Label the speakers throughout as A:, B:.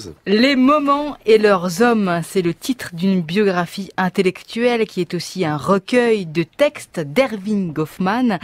A: Rose.
B: Les moments et leurs hommes, c'est le titre d'une biographie intellectuelle qui est aussi un recueil de textes d'Erving Goffman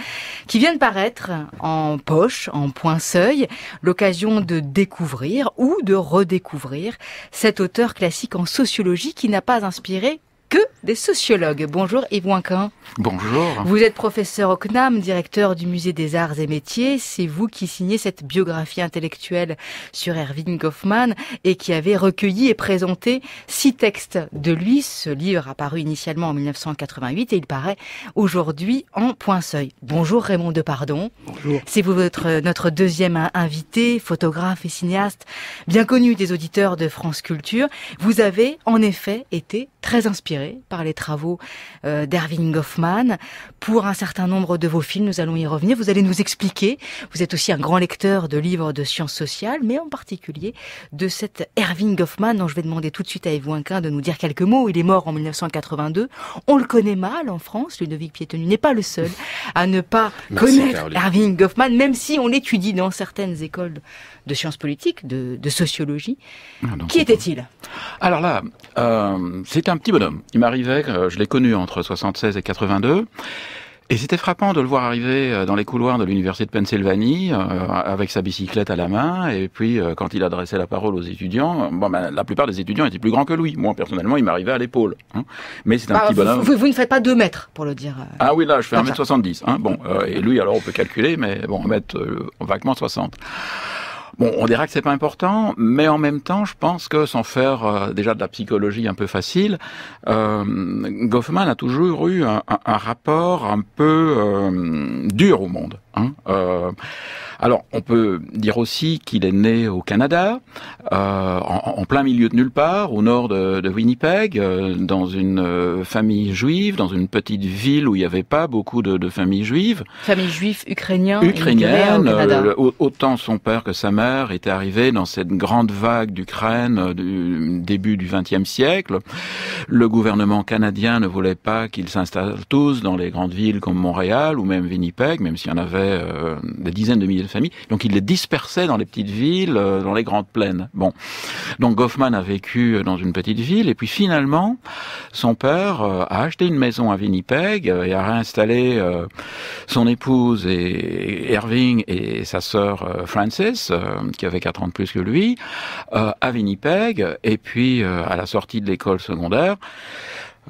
B: qui vient de paraître en poche, en point-seuil, l'occasion de découvrir ou de redécouvrir cet auteur classique en sociologie qui n'a pas inspiré que des sociologues. Bonjour Yves Ouinquin.
C: Bonjour.
B: Vous êtes professeur au CNAM, directeur du musée des arts et métiers. C'est vous qui signez cette biographie intellectuelle sur Erving Goffman et qui avez recueilli et présenté 6 textes de lui. Ce livre a paru initialement en 1988 et il paraît aujourd'hui en point-seuil. Bonjour Raymond Depardon.
A: Bonjour.
B: C'est vous notre deuxième invité, photographe et cinéaste, bien connu des auditeurs de France Culture. Vous avez en effet été très inspiré par les travaux d'Erving Goffman. Pour un certain nombre de vos films, nous allons y revenir. Vous allez nous expliquer. Vous êtes aussi un grand lecteur de livres de sciences sociales, mais en particulier de cet Erving Goffman dont je vais demander tout de suite à Yves Ouinquin de nous dire quelques mots. Il est mort en 1982. On le connaît mal en France. Ludovic Piétenu n'est pas le seul à ne pas connaître
A: Caroline.
B: Erving Goffman, même si on l'étudie dans certaines écoles de sciences politiques, de sociologie. Qui était-il ?
C: Alors là, c'est un petit bonhomme. Il m'arrivait, je l'ai connu entre 76 et 82. Et c'était frappant de le voir arriver dans les couloirs de l'université de Pennsylvanie avec sa bicyclette à la main. Et puis, quand il adressait la parole aux étudiants, la plupart des étudiants étaient plus grands que lui. Moi, personnellement, il m'arrivait à l'épaule. Mais c'est un petit bonhomme.
B: Vous ne faites pas 2 mètres, pour le dire.
C: Ah oui, là, je fais
B: comme
C: 1m70. Et lui, alors, on peut calculer, mais bon, 1m vaguement 60. Bon, on dira que c'est pas important, mais en même temps, je pense que sans faire déjà de la psychologie un peu facile, Goffman a toujours eu un rapport un peu dur au monde. Alors, on peut dire aussi qu'il est né au Canada, en plein milieu de nulle part, au nord de Winnipeg, dans une famille juive, dans une petite ville où il n'y avait pas beaucoup de familles juives.
B: Famille juive ukrainienne
C: Ukrainienne.
B: au Canada.
C: Autant son père que sa mère étaient arrivés dans cette grande vague d'Ukraine du début du XXe siècle. Le gouvernement canadien ne voulait pas qu'ils s'installent tous dans les grandes villes comme Montréal ou même Winnipeg, même s'il y en avait des dizaines de milliers de familles. Donc il les dispersait dans les petites villes, dans les grandes plaines. Bon, donc Goffman a vécu dans une petite ville et puis finalement, son père a acheté une maison à Winnipeg et a réinstallé son épouse et Erving et sa sœur Frances, qui avait 4 ans de plus que lui, à Winnipeg. Et puis à la sortie de l'école secondaire,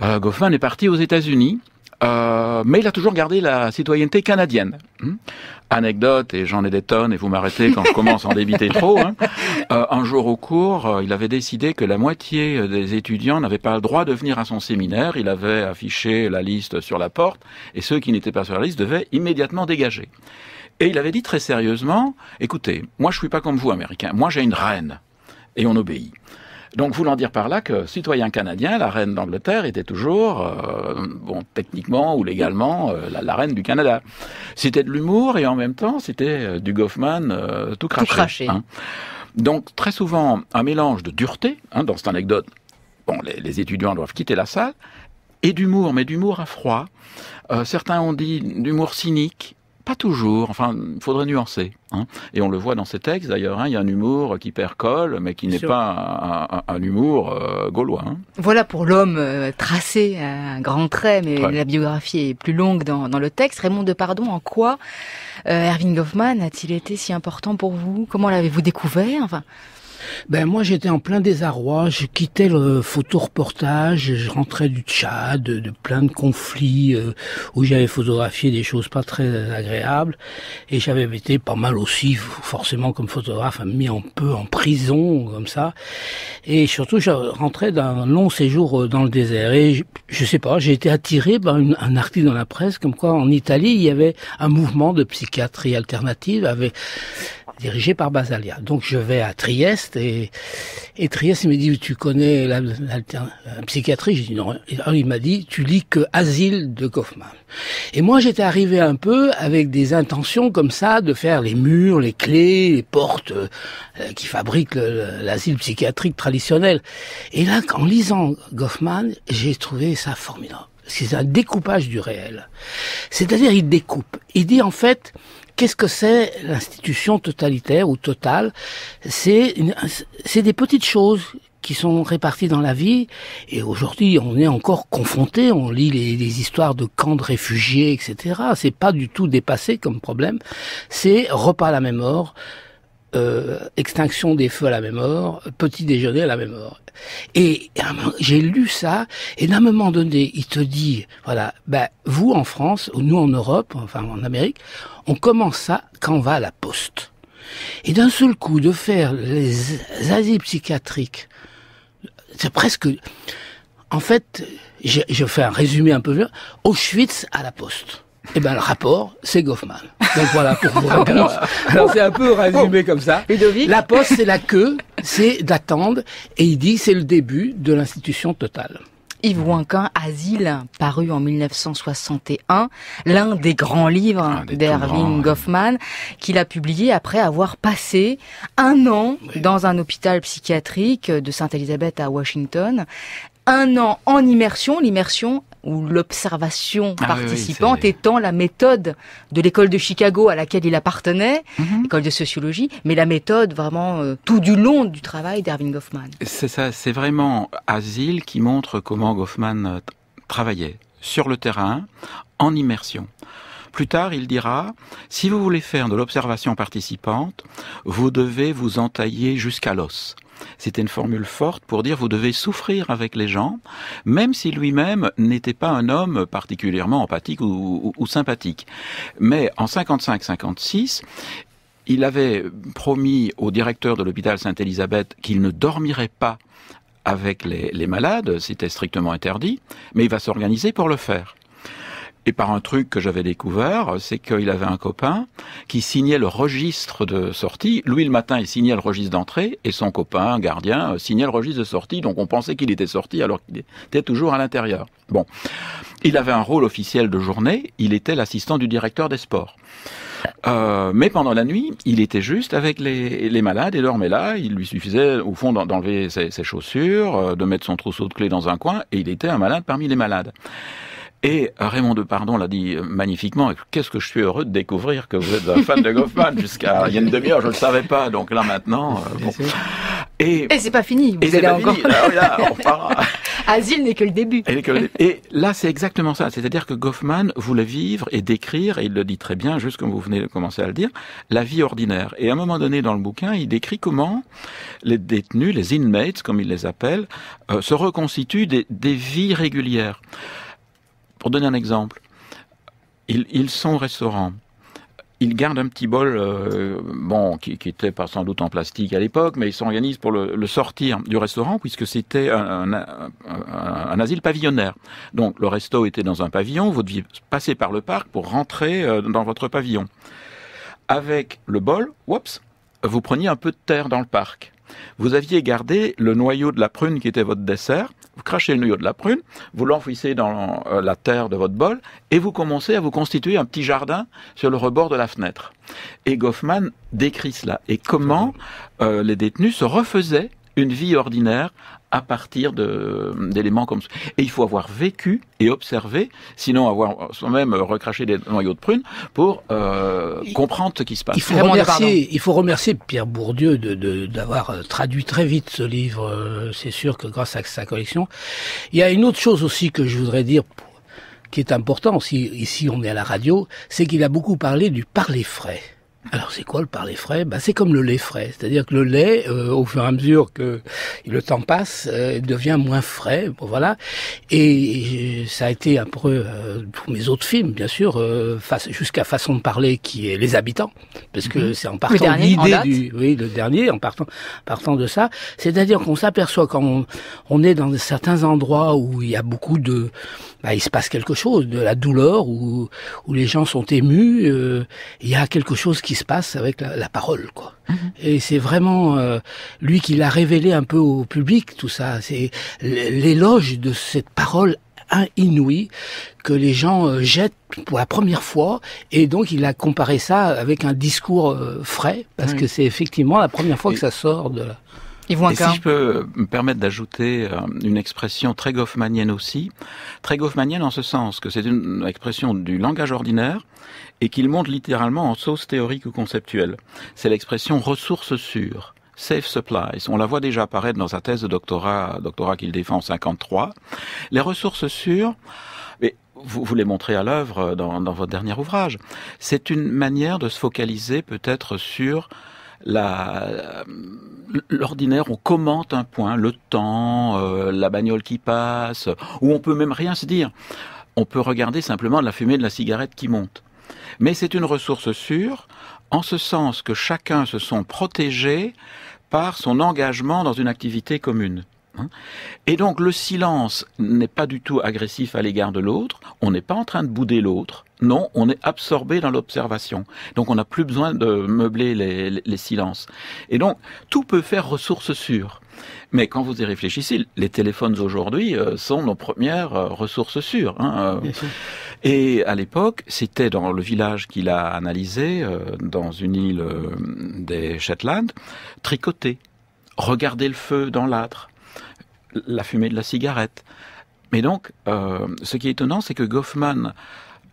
C: Goffman est parti aux États-Unis. Mais il a toujours gardé la citoyenneté canadienne. Anecdote, et j'en ai des tonnes, et vous m'arrêtez quand je commence à en débiter trop. Un jour au cours, il avait décidé que la moitié des étudiants n'avaient pas le droit de venir à son séminaire. Il avait affiché la liste sur la porte, et ceux qui n'étaient pas sur la liste devaient immédiatement dégager. Et il avait dit très sérieusement, écoutez, moi je suis pas comme vous, Américains, moi j'ai une reine, et on obéit. Donc, voulant dire par là que, citoyen canadien, la reine d'Angleterre était toujours, techniquement ou légalement, la reine du Canada. C'était de l'humour et en même temps, c'était du Goffman tout craché. Donc, très souvent, un mélange de dureté, dans cette anecdote, les étudiants doivent quitter la salle, et d'humour, mais d'humour à froid. Certains ont dit d'humour cynique. Pas toujours, enfin, il faudrait nuancer. Et on le voit dans ces textes, d'ailleurs, il y a un humour qui percole, mais qui n'est pas un humour gaulois.
B: Voilà pour l'homme tracé, un grand trait, mais la biographie est plus longue dans le texte. Raymond Depardon, en quoi Erving Goffman a-t-il été si important pour vous ? Comment l'avez-vous découvert ?
D: Moi j'étais en plein désarroi, je quittais le photoreportage, je rentrais du Tchad, de plein de conflits où j'avais photographié des choses pas très agréables et j'avais été pas mal aussi forcément comme photographe mis un peu en prison comme ça et surtout je rentrais d'un long séjour dans le désert et je sais pas, j'ai été attiré par un article dans la presse comme quoi en Italie il y avait un mouvement de psychiatrie alternative dirigé par Basaglia. Donc je vais à Trieste et Trieste il me dit tu connais la psychiatrie? J'ai dit non. Et alors, il m'a dit tu lis que Asile de Goffman. Et moi j'étais arrivé un peu avec des intentions comme ça de faire les murs, les clés, les portes qui fabriquent l'asile psychiatrique traditionnel. Et là en lisant Goffman j'ai trouvé ça formidable. C'est un découpage du réel. C'est-à-dire il découpe. Il dit en fait qu'est-ce que c'est l'institution totalitaire ou totale? C'est des petites choses qui sont répartis dans la vie, et aujourd'hui on est encore confronté, on lit les histoires de camps de réfugiés, etc. C'est pas du tout dépassé comme problème, c'est repas à la même heure, extinction des feux à la même heure, petit déjeuner à la même heure. Et j'ai lu ça, et d'un moment donné, il te dit, voilà, vous en France, ou nous en Europe, enfin en Amérique, on commence ça quand on va à la poste. Et d'un seul coup, de faire les asiles psychiatriques, c'est presque... En fait, je fais un résumé un peu vieux. Auschwitz à la poste. Eh ben, le rapport, c'est Goffman. Donc voilà, pour vous répondre. Alors c'est un peu résumé comme ça.
B: Ludovic.
D: La poste, c'est la queue, c'est d'attendre. Et il dit, c'est le début de l'institution totale.
B: Yves Ouinquin, Asile, paru en 1961, l'un des grands livres d'Erving Goffman, qu'il a publié après avoir passé 1 an dans un hôpital psychiatrique de Sainte-Élisabeth à Washington. 1 an en immersion, l'immersion ou l'observation participante étant la méthode de l'école de Chicago à laquelle il appartenait, école de sociologie, mais la méthode vraiment tout du long du travail d'Erving Goffman.
C: C'est ça, c'est vraiment Asile qui montre comment Goffman travaillait sur le terrain, en immersion. Plus tard, il dira, si vous voulez faire de l'observation participante, vous devez vous entailler jusqu'à l'os. C'était une formule forte pour dire vous devez souffrir avec les gens, même si lui-même n'était pas un homme particulièrement empathique ou sympathique. Mais en 55-56, il avait promis au directeur de l'hôpital Sainte-Élisabeth qu'il ne dormirait pas avec les malades, c'était strictement interdit, mais il va s'organiser pour le faire. Et par un truc que j'avais découvert, c'est qu'il avait un copain qui signait le registre de sortie. Lui, le matin, il signait le registre d'entrée, et son copain, un gardien, signait le registre de sortie. Donc on pensait qu'il était sorti alors qu'il était toujours à l'intérieur. Bon. Il avait un rôle officiel de journée, il était l'assistant du directeur des sports. Mais pendant la nuit, il était juste avec les malades et dormait là. Il lui suffisait, au fond, d'enlever ses chaussures, de mettre son trousseau de clés dans un coin, et il était un malade parmi les malades. Et Raymond Depardon l'a dit magnifiquement. Qu'est-ce que je suis heureux de découvrir que vous êtes un fan de Goffman. Jusqu'à il y a une demi-heure, je ne le savais pas. Donc là maintenant, bon.
B: Et c'est pas fini. Vous allez encore.
C: Là, on repart.
B: Asile n'est que le début.
C: Et là, c'est exactement ça. C'est-à-dire que Goffman voulait vivre et décrire, et il le dit très bien, juste comme vous venez de commencer à le dire, la vie ordinaire. Et à un moment donné dans le bouquin, il décrit comment les détenus, les inmates, comme il les appelle, se reconstituent des vies régulières. Pour donner un exemple, ils sont au restaurant. Ils gardent un petit bol, qui était pas sans doute en plastique à l'époque, mais ils s'organisent pour le sortir du restaurant, puisque c'était un asile pavillonnaire. Donc le resto était dans un pavillon, vous deviez passer par le parc pour rentrer dans votre pavillon. Avec le bol, vous preniez un peu de terre dans le parc. Vous aviez gardé le noyau de la prune qui était votre dessert, vous crachez le noyau de la prune, vous l'enfouissez dans la terre de votre bol, et vous commencez à vous constituer un petit jardin sur le rebord de la fenêtre. Et Goffman décrit cela, et comment les détenus se refaisaient une vie ordinaire à partir d'éléments comme ça. Et il faut avoir vécu et observé, sinon avoir soi-même recraché des noyaux de prune pour comprendre ce qui se passe.
D: Il faut remercier Pierre Bourdieu d'avoir traduit très vite ce livre. C'est sûr que grâce à sa collection. Il y a une autre chose aussi que je voudrais dire, qui est important, ici on est à la radio, c'est qu'il a beaucoup parlé du parler frais. Alors c'est quoi le parler frais ? C'est comme le lait frais, c'est-à-dire que le lait, au fur et à mesure que le temps passe, devient moins frais, voilà. Et ça a été un peu tous mes autres films, bien sûr, jusqu'à Façon de parler, qui est Les Habitants, parce que c'est en partant de l'idée le dernier, en partant de ça, c'est-à-dire qu'on s'aperçoit quand on est dans certains endroits où il y a beaucoup de, il se passe quelque chose, de la douleur, où les gens sont émus, il y a quelque chose qui se passe avec la parole, quoi. Et c'est vraiment lui qui l'a révélé un peu au public, tout ça. C'est l'éloge de cette parole inouïe que les gens jettent pour la première fois, et donc il a comparé ça avec un discours frais, parce que c'est effectivement la première fois que ça sort de là.
B: Yves
C: Et si je peux me permettre d'ajouter une expression très goffmanienne aussi, très goffmanienne en ce sens que c'est une expression du langage ordinaire et qu'il monte littéralement en sauce théorique ou conceptuelle. C'est l'expression ressources sûres. Safe supplies. On la voit déjà apparaître dans sa thèse de doctorat qu'il défend en 53. Les ressources sûres, mais vous les montrez à l'œuvre dans votre dernier ouvrage. C'est une manière de se focaliser peut-être sur l'ordinaire. On commente un point, le temps, la bagnole qui passe, ou on peut même rien se dire. On peut regarder simplement la fumée de la cigarette qui monte. Mais c'est une ressource sûre, en ce sens que chacun se sent protégé par son engagement dans une activité commune. Et donc le silence n'est pas du tout agressif à l'égard de l'autre, on n'est pas en train de bouder l'autre, non, on est absorbé dans l'observation. Donc on n'a plus besoin de meubler les silences. Et donc tout peut faire ressource sûre. Mais quand vous y réfléchissez, les téléphones aujourd'hui sont nos premières ressources sûres. Et à l'époque, c'était dans le village qu'il a analysé, dans une île des Shetland, tricoter, regarder le feu dans l'âtre, la fumée de la cigarette. Mais donc, ce qui est étonnant, c'est que Goffman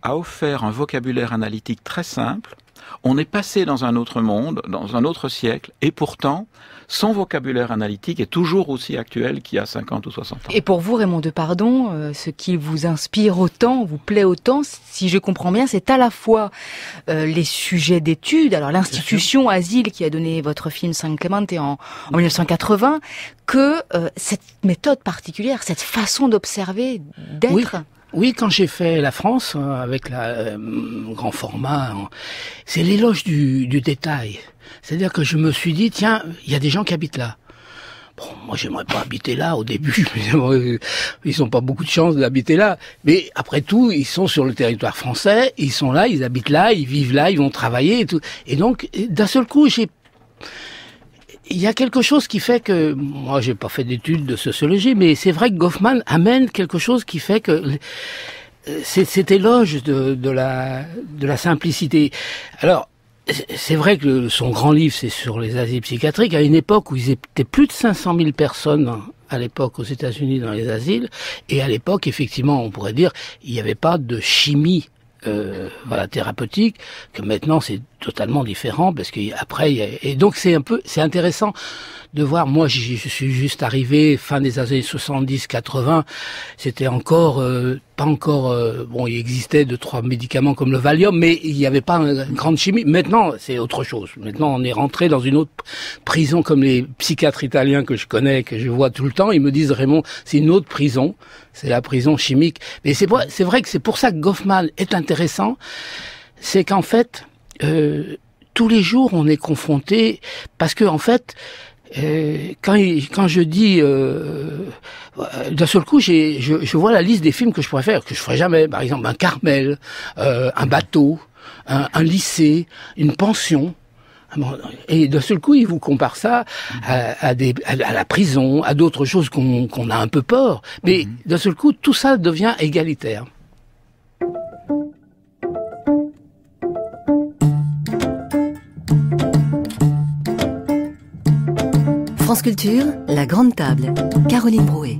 C: a offert un vocabulaire analytique très simple. On est passé dans un autre monde, dans un autre siècle, et pourtant, son vocabulaire analytique est toujours aussi actuel qu'il y a 50 ou 60 ans.
B: Et pour vous, Raymond Depardon, ce qui vous inspire autant, vous plaît autant, si je comprends bien, c'est à la fois les sujets d'études, alors l'institution Asile qui a donné votre film San Clemente en 1980, que cette méthode particulière, cette façon d'observer, d'être...
D: Oui, quand j'ai fait la France, avec grand format, c'est l'éloge du détail. C'est-à-dire que je me suis dit, tiens, il y a des gens qui habitent là. Bon, moi, j'aimerais pas habiter là au début. Ils n'ont pas beaucoup de chance d'habiter là. Mais après tout, ils sont sur le territoire français, ils sont là, ils habitent là, ils vivent là, ils vont travailler et tout. Et donc, d'un seul coup, il y a quelque chose qui fait que, moi j'ai pas fait d'études de sociologie, mais c'est vrai que Goffman amène quelque chose qui fait que cet éloge de la simplicité. Alors, c'est vrai que son grand livre, c'est sur les asiles psychiatriques, à une époque où ils étaient plus de 500 000 personnes à l'époque aux États-Unis dans les asiles, et à l'époque, effectivement, on pourrait dire, il n'y avait pas de chimie thérapeutique, que maintenant c'est totalement différent parce que après et donc c'est intéressant de voir. Moi je suis juste arrivé fin des années 70-80, c'était encore pas encore bon, il existait 2-3 médicaments comme le Valium, mais il n'y avait pas une grande chimie. Maintenant c'est autre chose. Maintenant on est rentré dans une autre prison, comme les psychiatres italiens que je connais, que je vois tout le temps, ils me disent Raymond, c'est une autre prison, c'est la prison chimique. Mais c'est vrai que c'est pour ça que Goffman est intéressant, c'est qu'en fait tous les jours on est confronté, parce que en fait quand je dis d'un seul coup je vois la liste des films que je pourrais faire, que je ferais jamais, par exemple un Carmel, un bateau, un lycée, une pension. Et d'un seul coup, il vous compare ça à la prison, à d'autres choses qu'on a un peu peur. Mais d'un seul coup, tout ça devient égalitaire.
A: France Culture, la grande table. Caroline Brouet.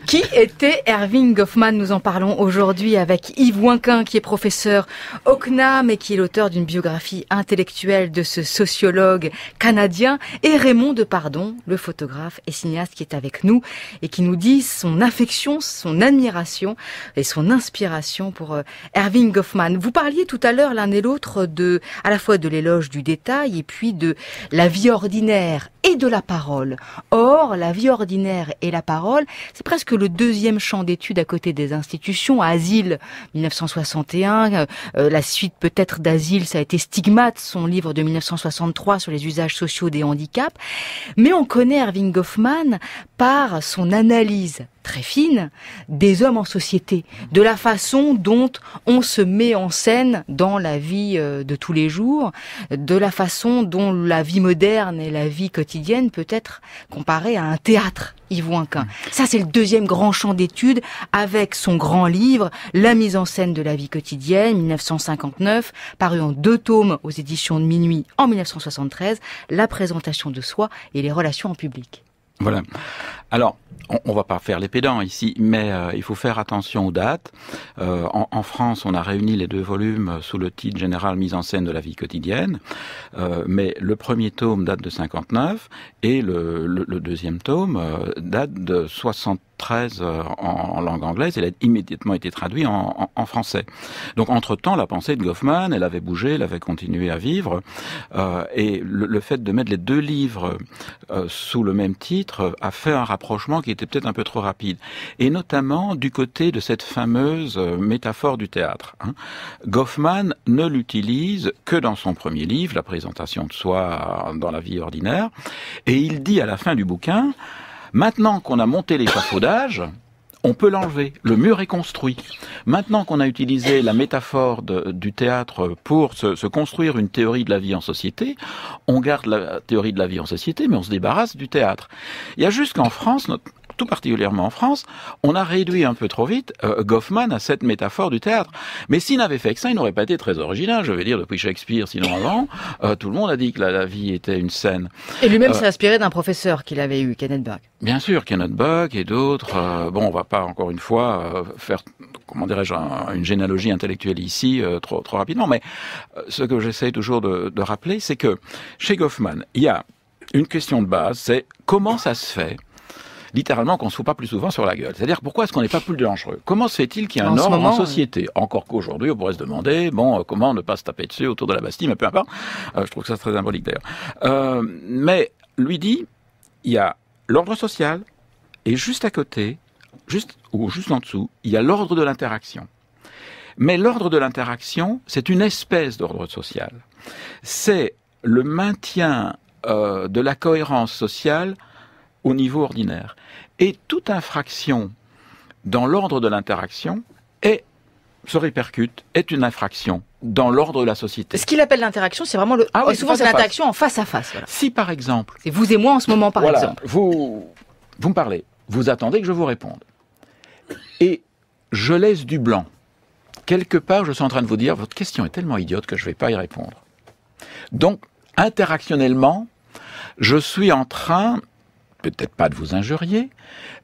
B: Qui était Erving Goffman? Nous en parlons aujourd'hui avec Yves Ouinquin, qui est professeur au CNAM et qui est l'auteur d'une biographie intellectuelle de ce sociologue canadien, et Raymond Depardon, le photographe et cinéaste qui est avec nous et qui nous dit son affection, son admiration et son inspiration pour Erving Goffman. Vous parliez tout à l'heure l'un et l'autre à la fois de l'éloge du détail et puis de la vie ordinaire et de la parole. Or, la vie ordinaire et la parole, c'est presque le deuxième champ d'études à côté des institutions. Asile, 1961, la suite peut-être d'Asile, ça a été Stigmate, son livre de 1963 sur les usages sociaux des handicaps. Mais on connaît Erving Goffman par son analyse très fine des hommes en société, de la façon dont on se met en scène dans la vie de tous les jours, de la façon dont la vie moderne et la vie quotidienne peut être comparée à un théâtre. Yves Ouinquin. Ça, c'est le deuxième grand champ d'études avec son grand livre, La mise en scène de la vie quotidienne, 1959, paru en 2 tomes aux éditions de Minuit en 1973, La présentation de soi et les relations en public.
C: Voilà. Alors, on va pas faire les pédants ici, mais il faut faire attention aux dates. En France, on a réuni les 2 volumes sous le titre général Mise en scène de la vie quotidienne, mais le premier tome date de 59 et le deuxième tome date de 73 en langue anglaise. Il a immédiatement été traduit en français. Donc, entre-temps, la pensée de Goffman, elle avait bougé, elle avait continué à vivre, et le fait de mettre les 2 livres sous le même titre a fait un rapprochement qui était peut-être un peu trop rapide, et notamment du côté de cette fameuse métaphore du théâtre. Goffman ne l'utilise que dans son premier livre, La présentation de soi dans la vie ordinaire, et il dit à la fin du bouquin, maintenant qu'on a monté l'échafaudage, on peut l'enlever, le mur est construit. Maintenant qu'on a utilisé la métaphore du théâtre pour se construire une théorie de la vie en société, on garde la théorie de la vie en société, mais on se débarrasse du théâtre. Il y a juste qu'en France, tout particulièrement en France, on a réduit un peu trop vite Goffman à cette métaphore du théâtre. Mais s'il n'avait fait que ça, il n'aurait pas été très original, je vais dire, depuis Shakespeare, sinon avant, tout le monde a dit que la vie était une scène.
B: Et lui-même s'est inspiré d'un professeur qu'il avait eu, Kenneth Burke.
C: Bien sûr, Kenneth Burke et d'autres. Bon, on va pas encore une fois faire, comment dirais-je, une généalogie intellectuelle ici trop rapidement. Mais ce que j'essaie toujours de rappeler, c'est que chez Goffman, il y a une question de base, c'est comment ça se fait, littéralement, qu'on se fout pas plus souvent sur la gueule. C'est-à-dire, pourquoi est-ce qu'on n'est pas plus dangereux? Comment se fait-il qu'il y a un ordre en société? Encore qu'aujourd'hui, on pourrait se demander, comment ne pas se taper dessus autour de la Bastille, mais peu importe. Je trouve que ça très symbolique d'ailleurs. Mais lui dit, il y a l'ordre social, et juste à côté, juste en dessous, il y a l'ordre de l'interaction. Mais l'ordre de l'interaction, c'est une espèce d'ordre social. C'est le maintien de la cohérence sociale au niveau ordinaire. Et toute infraction dans l'ordre de l'interaction se répercute, est une infraction dans l'ordre de la société.
B: Ce qu'il appelle l'interaction, c'est vraiment souvent c'est l'interaction en face à face. Voilà.
C: Si par exemple...
B: C'est vous et moi en ce moment par exemple.
C: Vous me parlez, vous attendez que je vous réponde. Et je laisse du blanc. Quelque part, je suis en train de vous dire, votre question est tellement idiote que je ne vais pas y répondre. Donc, interactionnellement, je suis en train, peut-être pas de vous injurier,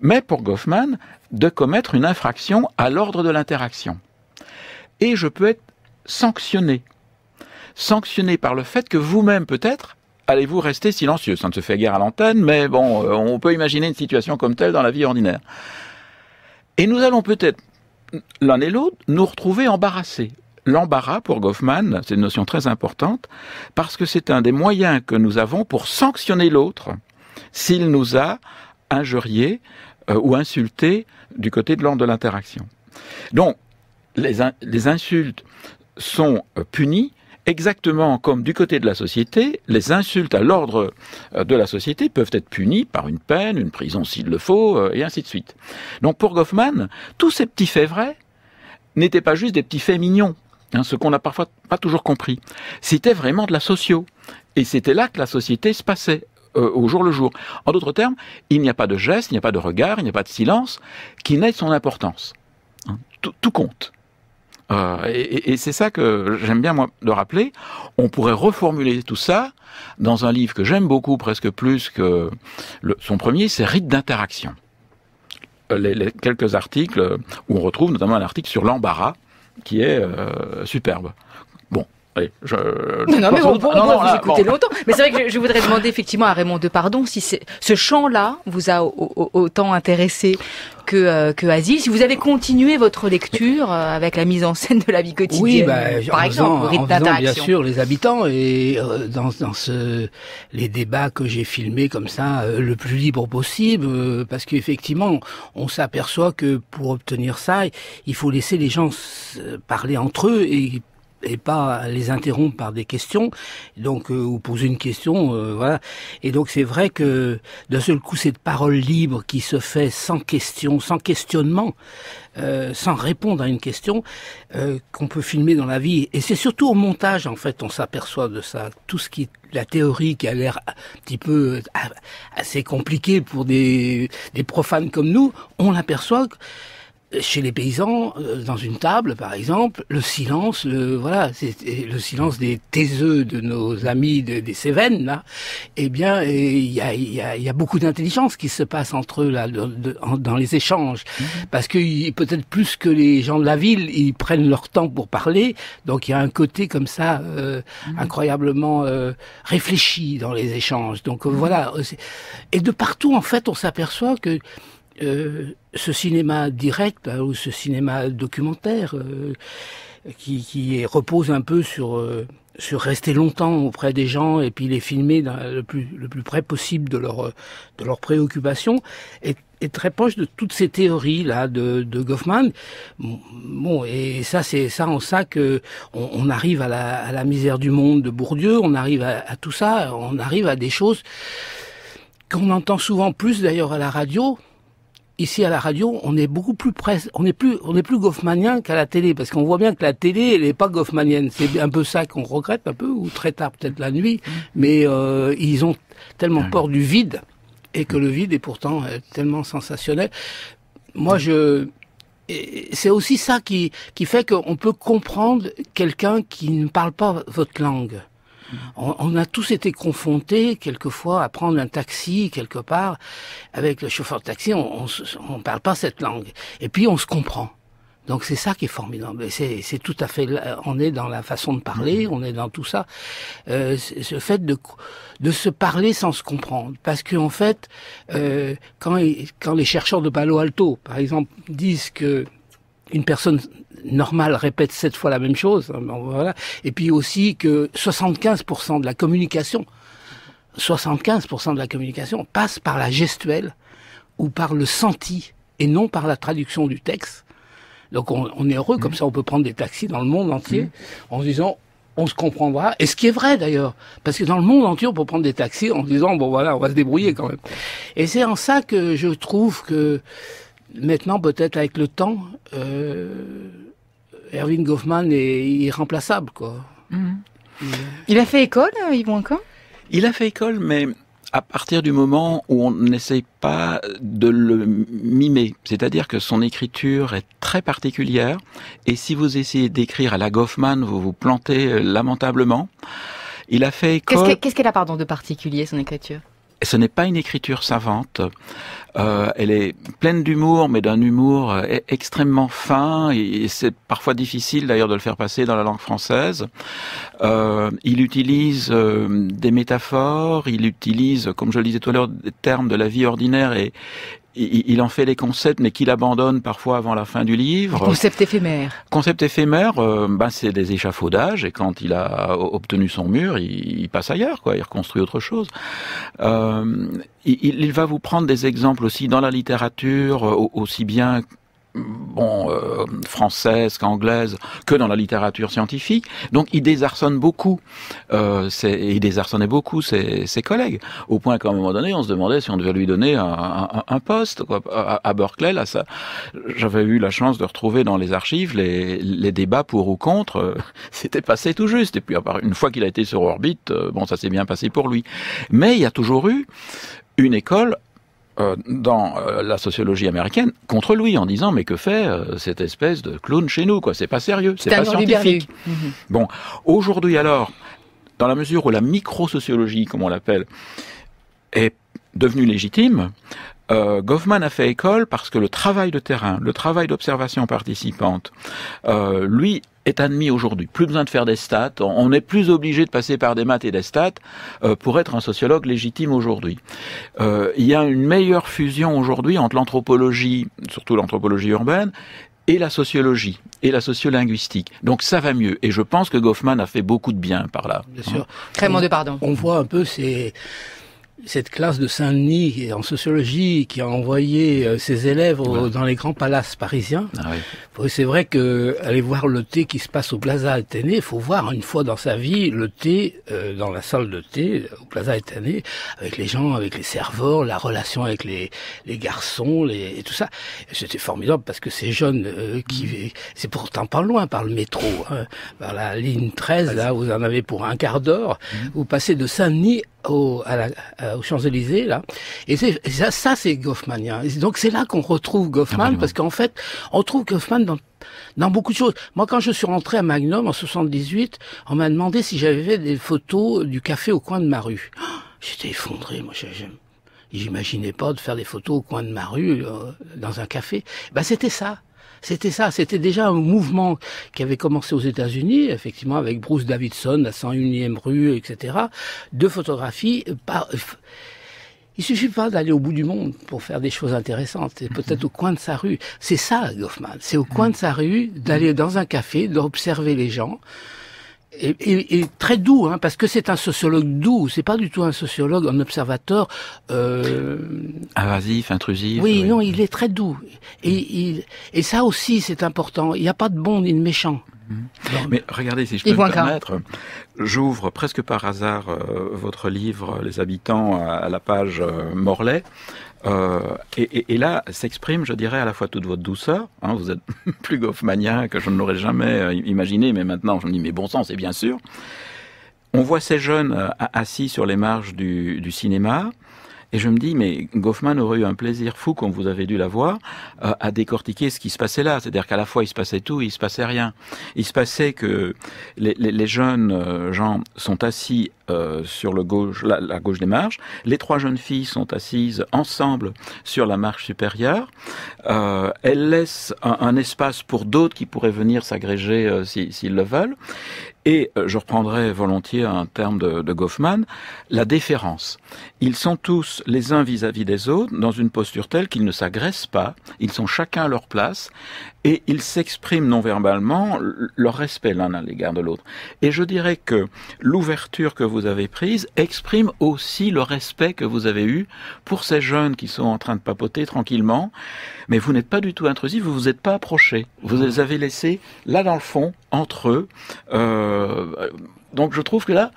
C: mais pour Goffman, de commettre une infraction à l'ordre de l'interaction. Et je peux être sanctionné. Sanctionné par le fait que vous-même, peut-être, allez-vous rester silencieux. Ça ne se fait guère à l'antenne, mais bon, on peut imaginer une situation comme telle dans la vie ordinaire. Et nous allons peut-être, l'un et l'autre, nous retrouver embarrassés. L'embarras, pour Goffman, c'est une notion très importante, parce que c'est un des moyens que nous avons pour sanctionner l'autre s'il nous a injuriés ou insultés du côté de l'ordre de l'interaction. Donc, les insultes sont punies exactement comme du côté de la société, les insultes à l'ordre de la société peuvent être punies par une peine, une prison s'il le faut, et ainsi de suite. Donc pour Goffman, tous ces petits faits vrais n'étaient pas juste des petits faits mignons, ce qu'on n'a parfois pas toujours compris. C'était vraiment de la socio. Et c'était là que la société se passait au jour le jour. En d'autres termes, il n'y a pas de geste, il n'y a pas de regard, il n'y a pas de silence qui n'ait son importance. Tout compte. Et c'est ça que j'aime bien moi de rappeler. On pourrait reformuler tout ça dans un livre que j'aime beaucoup, presque plus que son premier, c'est Rites d'interaction. Les quelques articles où on retrouve notamment un article sur l'embarras qui est superbe. Bon. Allez,
B: non, mais on pourra vous écouter longtemps. Mais c'est vrai que je voudrais demander effectivement à Raymond Depardon si ce champ-là vous a autant intéressé que Asile, si vous avez continué votre lecture avec la mise en scène de la vie quotidienne, par exemple, au rythme d'interaction.
D: Bien sûr, les habitants et dans les débats que j'ai filmés comme ça, le plus libre possible, parce qu'effectivement, on s'aperçoit que pour obtenir ça, il faut laisser les gens parler entre eux et pas les interrompre par des questions, donc ou poser une question, voilà. Et donc c'est vrai que d'un seul coup cette parole libre qui se fait sans question, sans questionnement, sans répondre à une question, qu'on peut filmer dans la vie. Et c'est surtout au montage en fait on s'aperçoit de ça. Tout ce qui la théorie qui a l'air un petit peu assez compliquée pour des profanes comme nous, on l'aperçoit. chez les paysans, dans une table, par exemple, le silence, c'est le silence des taiseux de nos amis des Cévennes, là. Eh bien, il y a beaucoup d'intelligence qui se passe entre eux là, dans les échanges, parce que peut-être plus que les gens de la ville, ils prennent leur temps pour parler. Donc, il y a un côté comme ça incroyablement réfléchi dans les échanges. Donc voilà. Et de partout, en fait, on s'aperçoit que ce cinéma direct ou ce cinéma documentaire qui repose un peu sur rester longtemps auprès des gens et puis les filmer le plus près possible de leurs préoccupations est très proche de toutes ces théories là de Goffman. Bon, et ça c'est ça en ça que on arrive à la misère du monde de Bourdieu, on arrive à tout ça, on arrive à des choses qu'on entend souvent plus d'ailleurs à la radio. Ici à la radio, on est beaucoup plus on est plus goffmanien qu'à la télé, parce qu'on voit bien que la télé, elle est pas goffmanienne. C'est un peu ça qu'on regrette un peu, ou très tard peut-être la nuit, mais ils ont tellement peur du vide, et que le vide est pourtant tellement sensationnel. Moi, c'est aussi ça qui fait qu'on peut comprendre quelqu'un qui ne parle pas votre langue. On a tous été confrontés quelquefois à prendre un taxi quelque part avec le chauffeur de taxi, on parle pas cette langue et puis on se comprend. Donc c'est ça qui est formidable. C'est tout à fait. On est dans la façon de parler, on est dans tout ça. Ce fait de se parler sans se comprendre, parce que en fait, quand les chercheurs de Palo Alto, par exemple, disent que une personne normale répète 7 fois la même chose, voilà. Et puis aussi que 75% de la communication passe par la gestuelle ou par le senti et non par la traduction du texte. Donc on est heureux, comme ça on peut prendre des taxis dans le monde entier en se disant on se comprendra. Et ce qui est vrai d'ailleurs, parce que dans le monde entier on peut prendre des taxis en se disant bon voilà, on va se débrouiller quand même. Et c'est en ça que je trouve que maintenant, peut-être avec le temps, Erving Goffman est irremplaçable, quoi.
B: Il a fait école, Yvon Ancamp ?
C: Il a fait école, mais à partir du moment où on n'essaye pas de le mimer, c'est-à-dire que son écriture est très particulière, et si vous essayez d'écrire à la Goffman, vous vous plantez lamentablement. Il a fait école...
B: Qu'est-ce qu'elle a, pardon, de particulier, son écriture ?
C: Ce n'est pas une écriture savante. Elle est pleine d'humour, mais d'un humour extrêmement fin, et c'est parfois difficile d'ailleurs de le faire passer dans la langue française. Il utilise des métaphores, il utilise, comme je le disais tout à l'heure, des termes de la vie ordinaire, et il en fait les concepts, mais qu'il abandonne parfois avant la fin du livre.
B: Concept éphémère.
C: Concept éphémère, c'est des échafaudages, et quand il a obtenu son mur, il passe ailleurs, quoi. Il reconstruit autre chose. Il va vous prendre des exemples aussi dans la littérature, aussi bien française qu'anglaise, que dans la littérature scientifique. Donc il désarçonne beaucoup, il désarçonnait beaucoup ses collègues, au point qu'à un moment donné, on se demandait si on devait lui donner un poste, quoi. À Berkeley, là, j'avais eu la chance de retrouver dans les archives les débats pour ou contre. C'était passé tout juste. Et puis, une fois qu'il a été sur orbite, ça s'est bien passé pour lui. Mais il y a toujours eu une école dans la sociologie américaine contre lui, en disant mais que fait cette espèce de clown chez nous, quoi, c'est pas sérieux, c'est pas scientifique. Bon, aujourd'hui alors, dans la mesure où la microsociologie, comme on l'appelle, est devenue légitime, Goffman a fait école parce que le travail de terrain, le travail d'observation participante, lui est admis aujourd'hui. Plus besoin de faire des stats. On n'est plus obligé de passer par des maths et des stats pour être un sociologue légitime aujourd'hui. Il y a une meilleure fusion aujourd'hui entre l'anthropologie, surtout l'anthropologie urbaine, et la sociologie, et la sociolinguistique. Donc ça va mieux. Et je pense que Goffman a fait beaucoup de bien par là.
D: Bien sûr.
B: Raymond Depardon.
D: On voit un peu cette classe de Saint-Denis en sociologie qui a envoyé ses élèves dans les grands palaces parisiens. Ah oui. C'est vrai que aller voir le thé qui se passe au Plaza Athénée, il faut voir une fois dans sa vie le thé dans la salle de thé au Plaza Athénée, avec les gens, avec les serveurs, la relation avec les garçons, et tout ça. Et c'était formidable parce que ces jeunes c'est pourtant pas loin par le métro, par la ligne 13, là vous en avez pour un quart d'heure, vous passez de Saint-Denis aux Champs-Élysées, là. Et ça c'est goffmanien. Et donc c'est là qu'on retrouve Goffman, parce qu'en fait, on trouve Goffman dans beaucoup de choses. Moi, quand je suis rentré à Magnum en 78, on m'a demandé si j'avais fait des photos du café au coin de ma rue. J'étais effondré, moi. J'imaginais pas de faire des photos au coin de ma rue, dans un café. C'était ça. C'était déjà un mouvement qui avait commencé aux États-Unis, effectivement, avec Bruce Davidson, la 101e rue, etc. De photographie. Il suffit pas d'aller au bout du monde pour faire des choses intéressantes. C'est peut-être au coin de sa rue. C'est ça, Goffman. C'est au coin de sa rue, d'aller dans un café, d'observer les gens. Et très doux, hein, parce que c'est un sociologue doux. C'est pas du tout un sociologue, un observateur
C: invasif, intrusif.
D: Oui, non, il est très doux. Et ça aussi, c'est important. Il n'y a pas de bon ni de méchant.
C: Mais regardez, si je peux me permettre, j'ouvre presque par hasard votre livre Les Habitants à la page Morlaix. Et là s'exprime, je dirais, à la fois toute votre douceur. Hein, vous êtes plus goffmanien que je ne l'aurais jamais imaginé, mais maintenant je me dis, mais bon sang, c'est bien sûr. On voit ces jeunes assis sur les marges du cinéma. Et je me dis, mais Goffman aurait eu un plaisir fou, comme vous avez dû l'avoir, à décortiquer ce qui se passait là. C'est-à-dire qu'à la fois, il se passait tout et il se passait rien. Il se passait que les jeunes gens sont assis sur la gauche des marches. Les trois jeunes filles sont assises ensemble sur la marche supérieure. Elles laissent un espace pour d'autres qui pourraient venir s'agréger s'ils le veulent. Et je reprendrai volontiers un terme de Goffman, la déférence. Ils sont tous les uns vis-à-vis des autres dans une posture telle qu'ils ne s'agressent pas, ils sont chacun à leur place et ils s'expriment non-verbalement leur respect l'un à l'égard de l'autre. Et je dirais que l'ouverture que vous avez prise exprime aussi le respect que vous avez eu pour ces jeunes qui sont en train de papoter tranquillement, mais vous n'êtes pas du tout intrusif, vous vous êtes pas approché. Vous les avez laissés là dans le fond, entre eux. Donc je trouve que là,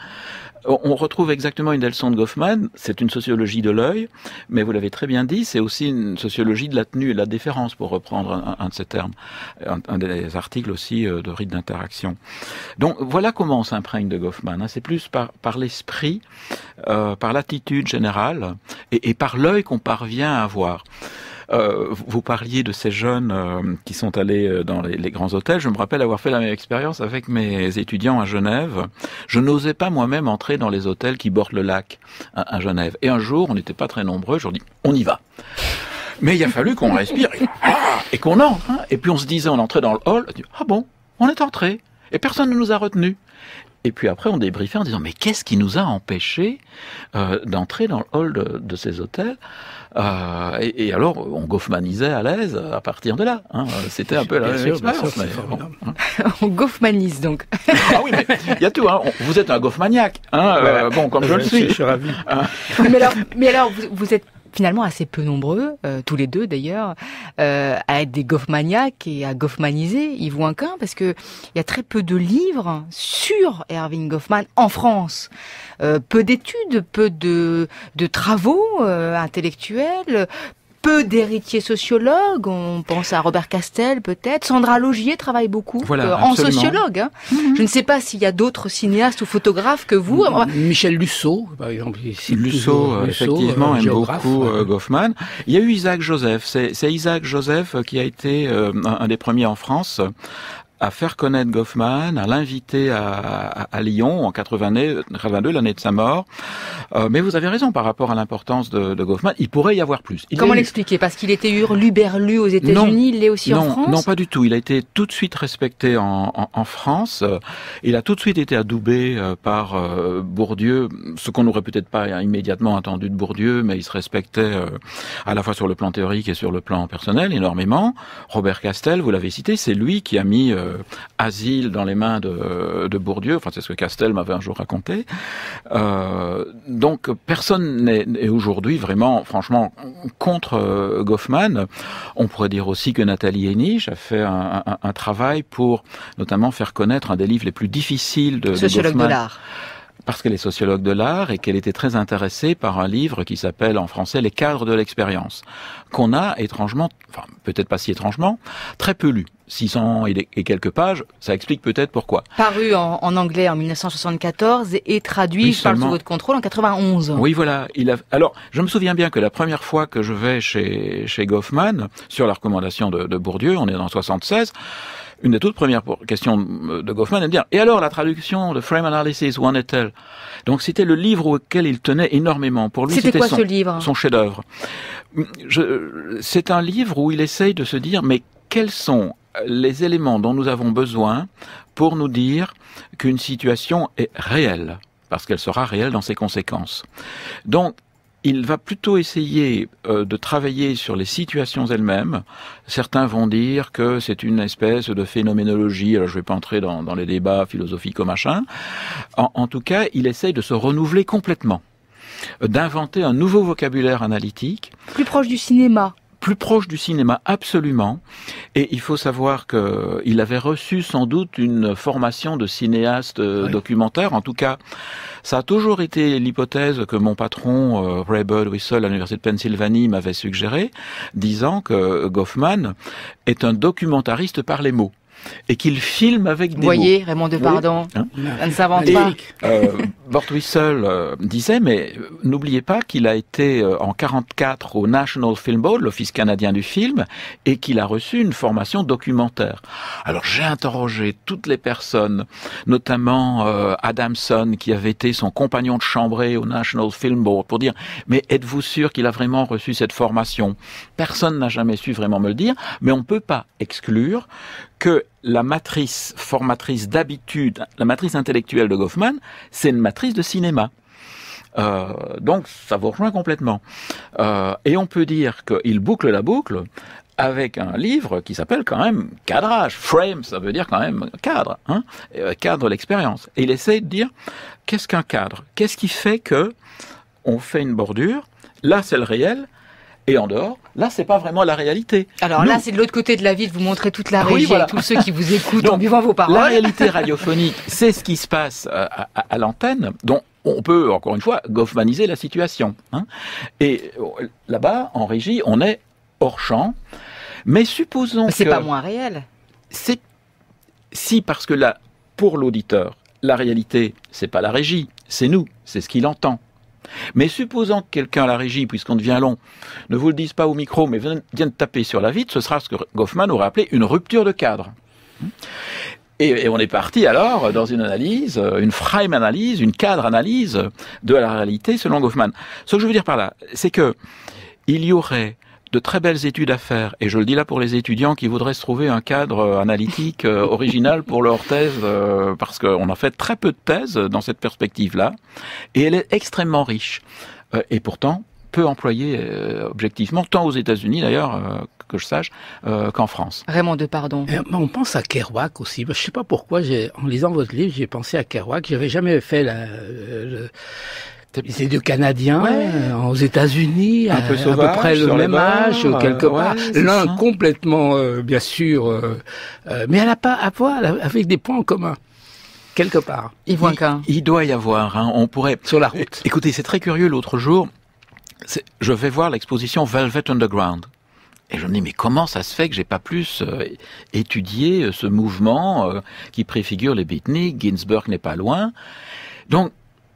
C: on retrouve exactement une des leçons de Goffman. C'est une sociologie de l'œil, mais vous l'avez très bien dit, c'est aussi une sociologie de la tenue et de la déférence, pour reprendre un de ces termes, un des articles aussi de rite d'interaction. Donc voilà comment on s'imprègne de Goffman. Hein. C'est plus par l'esprit, par l'attitude générale et par l'œil qu'on parvient à avoir. Vous parliez de ces jeunes qui sont allés dans les grands hôtels. Je me rappelle avoir fait la même expérience avec mes étudiants à Genève. Je n'osais pas moi-même entrer dans les hôtels qui bordent le lac à Genève. Et un jour, on n'était pas très nombreux, je leur dis, on y va. Mais il a fallu qu'on respire et qu'on entre. Hein. Et puis on se disait, on entrait dans le hall, ah bon, on est entré. Et personne ne nous a retenus. Et puis après, on débriefait en disant, mais qu'est-ce qui nous a empêchés d'entrer dans le hall de ces hôtels et alors, on goffmanisait à l'aise à partir de là. Hein. C'était un peu la même expérience.
B: On goffmanise donc.
C: Ah oui, mais il y a tout. Hein. Vous êtes un goffmaniaque. Hein. Bon, comme je le suis.
D: Je suis ravi.
B: Mais alors, vous êtes finalement assez peu nombreux, tous les deux d'ailleurs, à être des goffmaniaques et à goffmaniser Yves Ouinquin, parce que il y a très peu de livres sur Erving Goffman en France. Peu d'études, peu de travaux intellectuels, peu d'héritiers sociologues. On pense à Robert Castel peut-être. Sandra Laugier travaille beaucoup en sociologue. Hein. Je ne sais pas s'il y a d'autres cinéastes ou photographes que vous.
D: Michel Lussot, par exemple.
C: Lussot, effectivement, aime beaucoup Goffman. Il y a eu Isaac Joseph. C'est Isaac Joseph qui a été un des premiers en France à faire connaître Goffman, à l'inviter à Lyon en 82, l'année de sa mort. Mais vous avez raison par rapport à l'importance de Goffman. Il pourrait y avoir plus.
B: Comment l'expliquer? Parce qu'il était hurluberlu aux États-Unis, il l'est aussi en France?
C: Non, pas du tout. Il a été tout de suite respecté en France. Il a tout de suite été adoubé par Bourdieu, ce qu'on n'aurait peut-être pas immédiatement attendu de Bourdieu, mais il se respectait à la fois sur le plan théorique et sur le plan personnel énormément. Robert Castel, vous l'avez cité, c'est lui qui a mis asile dans les mains de Bourdieu. Enfin, c'est ce que Castel m'avait un jour raconté. Donc, personne n'est aujourd'hui vraiment, franchement, contre Goffman. On pourrait dire aussi que Nathalie Henich a fait un travail pour, notamment, faire connaître un des livres les plus difficiles de
B: Sociologue
C: Goffman.
B: de l'art.
C: parce qu'elle est sociologue de l'art et qu'elle était très intéressée par un livre qui s'appelle en français Les cadres de l'expérience, qu'on a étrangement, enfin peut-être pas si étrangement, très peu lu. 600 et quelques pages, ça explique peut-être pourquoi.
B: Paru en anglais en 1974 et traduit,
C: Oui,
B: je parle sous
C: seulement.
B: votre contrôle, en 91.
C: Oui, voilà. Alors, je me souviens bien que la première fois que je vais chez Goffman, sur la recommandation de Bourdieu, on est en 76, une des toutes premières questions de Goffman est de dire « Et alors, la traduction de Frame Analysis, où en est-elle ?» Donc, c'était le livre auquel il tenait énormément. Pour lui,
B: C'était quoi ce livre ?
C: Son chef-d'œuvre. C'est un livre où il essaye de se dire « Mais quels sont les éléments dont nous avons besoin pour nous dire qu'une situation est réelle, parce qu'elle sera réelle dans ses conséquences. » Donc, il va plutôt essayer de travailler sur les situations elles-mêmes. Certains vont dire que c'est une espèce de phénoménologie, alors je ne vais pas entrer dans les débats philosophiques ou machin. En tout cas, il essaye de se renouveler complètement, d'inventer un nouveau vocabulaire analytique.
B: Plus proche du cinéma.
C: Plus proche du cinéma, absolument. Et il faut savoir qu'il avait reçu sans doute une formation de cinéaste documentaire. En tout cas, ça a toujours été l'hypothèse que mon patron, Ray Birdwhistell, à l'Université de Pennsylvanie, m'avait suggéré, disant que Goffman est un documentariste par les mots. Et qu'il filme avec des mots.
B: Vous voyez, Raymond Depardon,
C: Hein,
B: ça ne s'invente pas.
C: Birdwhistell disait, mais n'oubliez pas qu'il a été en 44 au National Film Board, l'Office canadien du film, et qu'il a reçu une formation documentaire. Alors j'ai interrogé toutes les personnes, notamment Adamson, qui avait été son compagnon de chambrée au National Film Board, pour dire, mais êtes-vous sûr qu'il a vraiment reçu cette formation ? Personne n'a jamais su vraiment me le dire, mais on ne peut pas exclure que la matrice formatrice d'habitude, la matrice intellectuelle de Goffman, c'est une matrice de cinéma. Donc ça vous rejoint complètement. Et on peut dire qu'il boucle la boucle avec un livre qui s'appelle quand même cadrage. Frame, ça veut dire quand même cadre, hein, cadre l'expérience. Et il essaie de dire, qu'est-ce qu'un cadre ? Qu'est-ce qui fait que on fait une bordure ? Là, c'est le réel. Et en dehors, là, c'est pas vraiment la réalité.
B: Alors là, c'est de l'autre côté de la ville, vous montrez toute la régie,
C: oui, voilà.
B: et tous ceux qui vous écoutent
C: Donc,
B: en buvant vos paroles.
C: La réalité radiophonique, c'est ce qui se passe à l'antenne, dont on peut, encore une fois, goffmaniser la situation. Hein. Et là-bas, en régie, on est hors champ. Mais supposons
B: Mais c'est
C: que...
B: pas moins réel.
C: Si, parce que là, pour l'auditeur, la réalité, c'est pas la régie, c'est nous, c'est ce qu'il entend. Mais supposons que quelqu'un à la régie, puisqu'on devient long, ne vous le dise pas au micro, mais vient de taper sur la vitre, ce sera ce que Goffman aurait appelé une rupture de cadre. Et on est parti alors dans une analyse, une frame analyse, une cadre analyse de la réalité selon Goffman. Ce que je veux dire par là, c'est que il y aurait de très belles études à faire, et je le dis là pour les étudiants qui voudraient se trouver un cadre analytique original pour leur thèse, parce qu'on a fait très peu de thèses dans cette perspective-là, et elle est extrêmement riche, et pourtant peu employée objectivement, tant aux États-Unis d'ailleurs, que je sache, qu'en France.
B: Raymond Depardon.
D: On pense à Kerouac aussi. Je ne sais pas pourquoi, en lisant votre livre, j'ai pensé à Kerouac. J'avais jamais fait les deux Canadiens aux États-Unis, à peu près le même âge, quelque part. L'un complètement, bien sûr, mais elle n'a pas à voir avec des points en commun. Quelque part.
C: Il doit y avoir, hein, on pourrait...
D: Sur la route.
C: Écoutez, c'est très curieux, l'autre jour, je vais voir l'exposition Velvet Underground. Et je me dis, mais comment ça se fait que j'ai pas plus étudié ce mouvement qui préfigure les beatniks, Ginsberg n'est pas loin. Donc,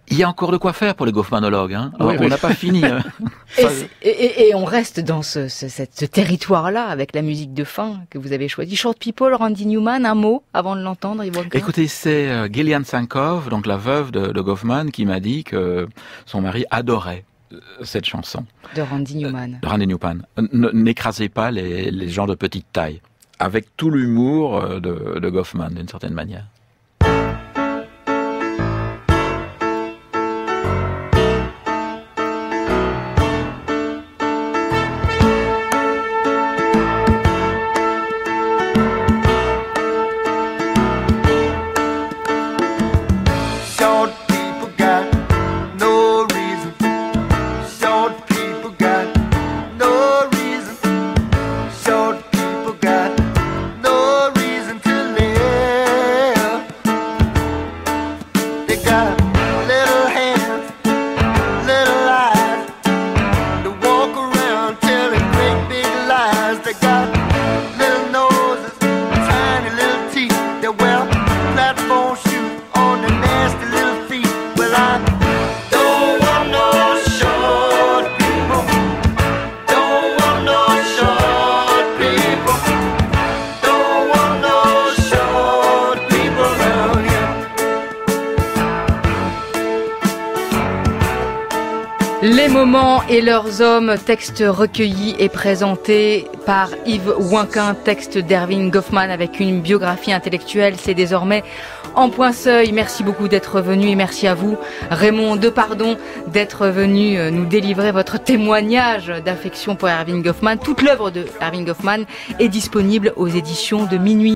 C: il y a encore de quoi faire pour les Goffmanologues. Hein.
D: Oui,
C: on n'a pas fini.
B: Et on reste dans ce territoire-là avec la musique de fin que vous avez choisie. Short People, Randy Newman, un mot avant de l'entendre, Ivanka.
C: Écoutez, c'est Gillian Sankoff, donc la veuve de Goffman, qui m'a dit que son mari adorait cette chanson.
B: De Randy Newman.
C: De Randy Newman. N'écrasez pas les gens de petite taille. Avec tout l'humour de Goffman, d'une certaine manière.
E: Short people got no reason to live. They got little noses, tiny little teeth. They wear platform shoes on their nasty little feet. Well, I don't want no short people. Don't want no short people. Don't want no short people around here.
B: Les moments et leurs hommes, texte recueilli et présenté par Yves Ouinquin, texte d'Erving Goffman avec une biographie intellectuelle. C'est désormais en point seuil. Merci beaucoup d'être venu et merci à vous, Raymond Depardon, d'être venu nous délivrer votre témoignage d'affection pour Erving Goffman. Toute l'œuvre de Erving Goffman est disponible aux éditions de Minuit.